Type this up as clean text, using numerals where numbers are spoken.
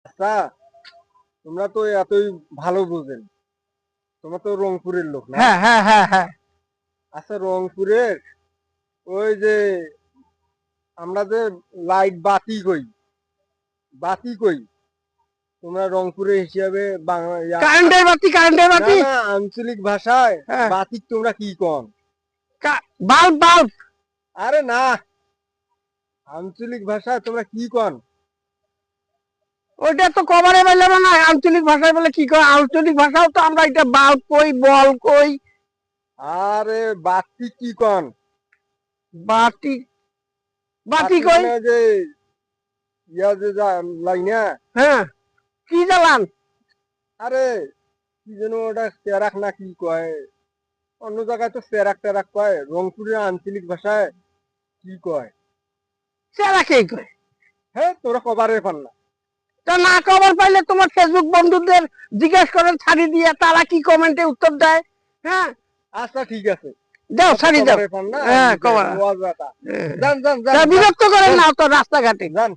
আচ্ছা, তোমরা তো এতই ভালো বুঝেন, তোমরা তো রংপুরের লোক না? হ্যাঁ হ্যাঁ হ্যাঁ হ্যাঁ। আচ্ছা, রংপুরের ওই যে আমরা যে লাইট বাতি কই, বাতি কই, তোমরা রংপুরের হিসাবে বাংলা কারেন্টের বাতি, কারেন্টের না বাতি। না, আঞ্চলিক ভাষায় হ্যাঁ, বাতিক তোমরা কি কন? Bulb bulb. আরে না, আঞ্চলিক ভাষায় তোমরা কি কন? ওইটা তো কভারে বললে না, আঞ্চলিক ভাষায় বলে কি কয়, আঞ্চলিক ভাষাও তো আমরা এটা বাল্ব কই, বল কই। আরে বাতিক কি কন? বাতি, বাতি বাতিক কই। মানে যে ইয়া যে লাই না? হ্যাঁ, কি জ্বালান? আরে কি যেন ওটা তেরাক না কি কয়, অন্য জায়গায় তো তেরাক টেরাক কয়, রংপুরের আঞ্চলিক ভাষায় কি কয়? সেরা কে কয়? হ্যাঁ, তোরা কবারে পান না। তা না খবর পাইলে তোমার ফেসবুক বন্ধুদের জিজ্ঞেস করেন, ছাড়ি দিয়ে তারা কি কমেন্টে উত্তর দেয়। হ্যাঁ, আচ্ছা ঠিক আছে, দাও তোরা তো ছাড়ি দাও। কবারে পান না, হ্যাঁ, নিজে কবার। ওয়াজ রাতা। যান যান যান বিরক্ত করেন যান না তো রাস্তাঘাটে। যান।